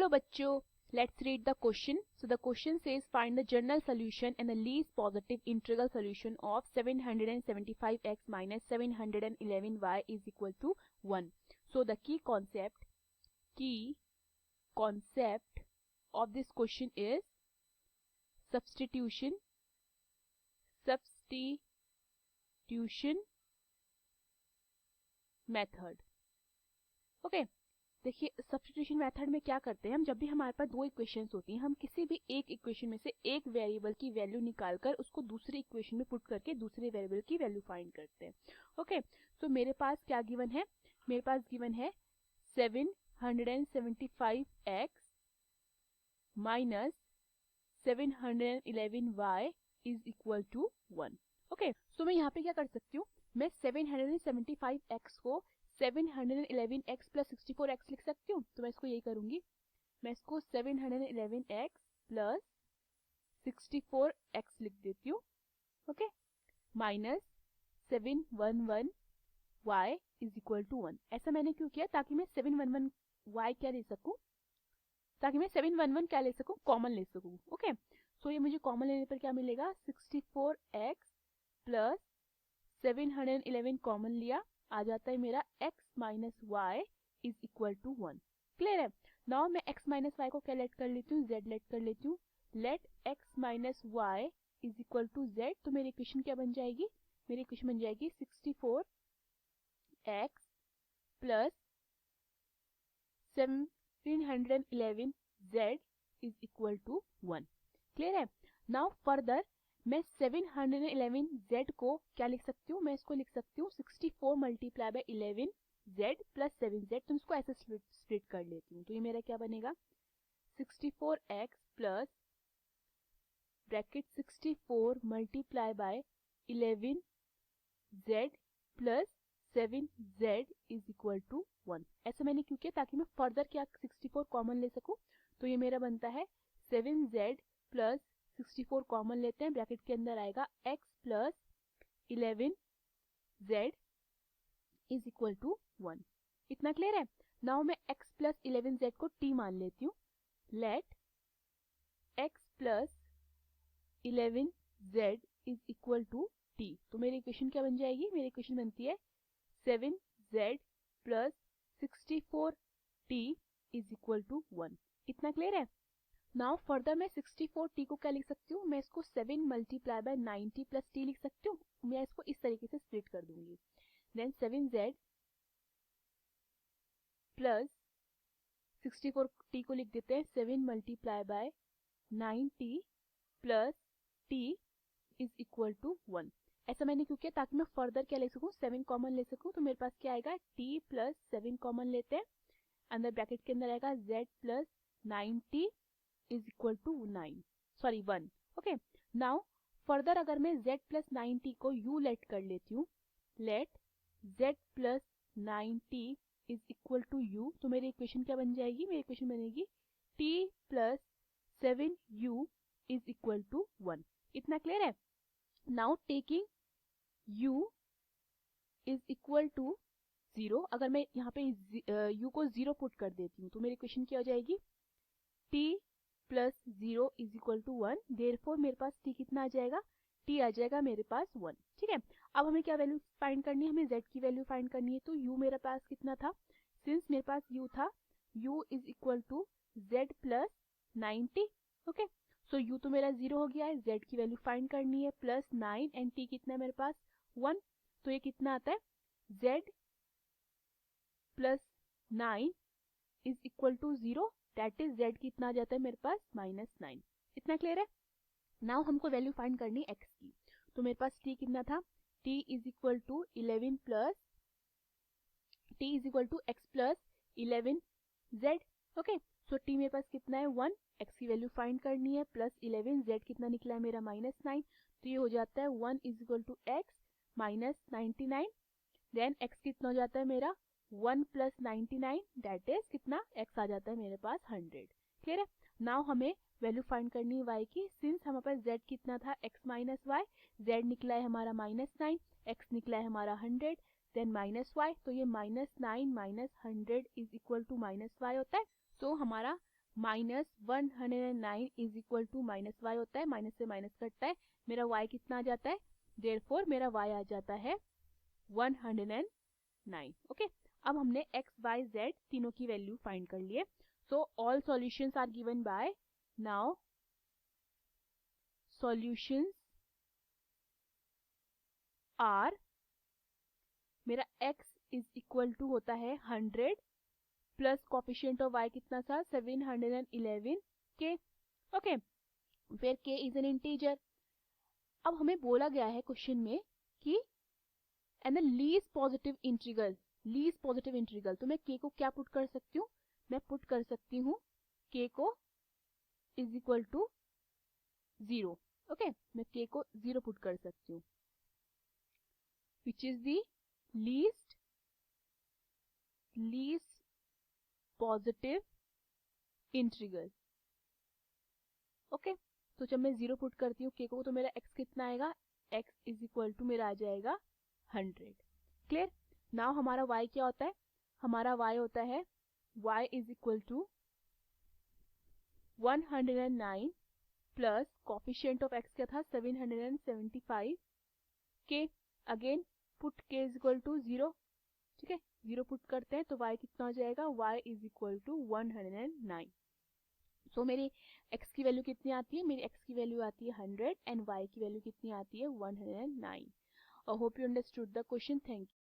Hello bachcho, let's read the question. So the question says find the general solution and the least positive integral solution of 775x minus 711y is equal to 1. So the key concept of this question is substitution method. Okay, देखिए substitution method में क्या करते हैं हम, जब भी हमारे पास दो इक्वेशंस होती हैं हम किसी भी एक इक्वेशन में से एक वेरिएबल की वैल्यू निकालकर उसको दूसरी इक्वेशन में पुट करके दूसरे वेरिएबल की वैल्यू फाइंड करते हैं. ओके, सो मेरे पास क्या गिवन है, मेरे पास गिवन है 775x minus 711y is equal to 1. Okay, so मैं यहाँ पे क्या कर सकती हूँ, मैं 775x को 711x प्लस 64x लिख सकती हूँ. तो मैं इसको यही करूंगी, मैं इसको 711x प्लस 64x लिख देती हूँ. Okay, minus 711y is equal to 1. ऐसा मैंने क्यों किया, ताकि मैं 711y क्या ले सकूं, ताकि मैं 711 क्या ले सकूं, कॉमन ले सकूं. ओके, सो ये मुझे कॉमन लेने पर क्या मिलेगा, 64x प्लस 711 कॉमन लिया, आ जाता है मेरा x minus y is equal to 1. Clear है. नाउ मैं x माइनस वाई को क्या लेट कर लेती हूँ, z लेट कर लेती हूँ. Let x minus y is equal to z. तो मेरी इक्वेशन क्या बन जाएगी, मेरी इक्वेशन बन जाएगी 64x plus 711z is equal to 1. Clear है. नाउ फर्दर मैं 711z को क्या लिख सकती हूँ, मैं इसको लिख सकती हूँ 64 multiply by 11z plus 7z. तो इसको ऐसे स्प्लिट कर लेती हूँ. तो ये मेरा क्या बनेगा, 64x plus bracket 64 multiply by 11z plus 7z is equal to 1. ऐसा मैंने क्यों किया, ताकि मैं फर्दर क्या 64 कॉमन ले सकूं. तो ये मेरा बनता है 7z प्लस 64 कॉमन लेते हैं, ब्रैकेट के अंदर आएगा x plus 11z is equal to 1. इतना क्लियर है. नाउ मैं x प्लस 11z को t मान लेती हूँ. Let x plus 11z is equal to t. तो मेरी इक्वेशन क्या बन जाएगी, मेरी इक्वेशन बनती है 7z plus 64t is equal to 1. इतना क्लियर है. नाउ फर्दर मैं 64t को क्या लिख सकती हूँ, मैं इसको 7 मल्टीप्लाई बाय 90 प्लस t लिख सकती हूँ. मैं इसको इस तरीके से स्प्लिट कर दूंगी. देन 7z प्लस 64t को लिख देते हैं 7 multiply by 90 plus t is equal to 1. ऐसा मैंने क्यों किया, ताकि मैं फर्दर क्या ले सकूं, 7 कॉमन ले सकूं. तो मेरे पास क्या आएगा, t प्लस 7 कॉमन लेते हैं, अंदर ब्रैकेट के अंदर आएगा z plus 90 is equal to 1. Okay, now further अगर मैं z प्लस 90 को u लेट कर लेती हूँ, let z plus 90 is equal to u. तो मेरी इक्वेशन क्या बन जाएगी, मेरी इक्वेशन बनेगी t plus 7u is equal to 1. इतना क्लियर है. Now taking u is equal to 0, अगर मैं यहाँ पे u को 0 पुट कर देती हूँ तो मेरी इक्वेशन क्या हो जाएगी, t plus 0 is equal to 1. Therefore मेरे पास t कितना आ जाएगा, t आ जाएगा मेरे पास 1. ठीक है. अब हमें क्या वैल्यू फाइंड करनी है, हमें z की वैल्यू फाइंड करनी है. तो u मेरे पास कितना था, सिंस मेरे पास u था, u is equal to z plus 90. Okay, so u तो मेरा 0 हो गया है, z की वैल्यू फाइंड करनी है प्लस 9 एंड t कितना है मेरे पास 1. तो ये कितना आता है, z plus 9 is equal to 0. That is z कितना आ जाता है मेरे पास -9. इतना क्लियर है. नाउ हमको वैल्यू फाइंड करनी है x की. तो मेरे पास t कितना था, t is equal to 11 plus t is equal to x plus 11z. Okay, so t मेरे पास कितना है 1, x की वैल्यू फाइंड करनी है प्लस 11, z कितना निकला है मेरा -9. तो ये हो जाता है 1 is equal to x minus 99. Then x कितना हो जाता है मेरा 1 प्लस 99, दैट इज कितना, x आ जाता है मेरे पास 100. क्लियर है. नाउ हमें वैल्यू फाइंड करनी है y की. सिंस हमारे पास z कितना था, x माइनस y, z निकला है हमारा -9, x निकला है हमारा 100, देन माइनस y. तो ये -9 minus 100 is equal to -y होता है. सो हमारा -109 इज इक्वल टू -y होता है, माइनस से माइनस कटता है, मेरा y कितना आ जाता है, देयरफॉर मेरा y आ जाता है 109. ओके, अब हमने x, y, z तीनों की वैल्यू फाइंड कर लिए. So all solutions are given by. Now solutions are, मेरा x इज इक्वल टू होता है 100 प्लस कोफिशिएंट ऑफ y कितना था 711 के. ओके, फिर k इज एन इंटीजर. अब हमें बोला गया है क्वेश्चन में कि and the least positive integral, least positive integral, तो मैं k को क्या पुट कर सकती हूँ, मैं पुट कर सकती हूँ k को इज इक्वल टू 0. ओके, मैं k को 0 पुट कर सकती हूँ, which is the least positive integral. Okay, तो जब मैं 0 पुट करती हूँ k को, तो मेरा x कितना आएगा, x इज इक्वल टू मेरा आ जाएगा 100. क्लियर. नाउ हमारा y क्या होता है, हमारा y होता है y is equal to 109 plus coefficient of x क्या था 775 के. Again put k is equal to 0. ठीक है, 0 पुट करते हैं तो y कितना हो जाएगा, y इज इक्वल टू 109. सो मेरी x की वैल्यू कितनी आती है, मेरी x की वैल्यू आती है 100 एंड y की वैल्यू कितनी आती है 109. I hope you understood the question. Thank you.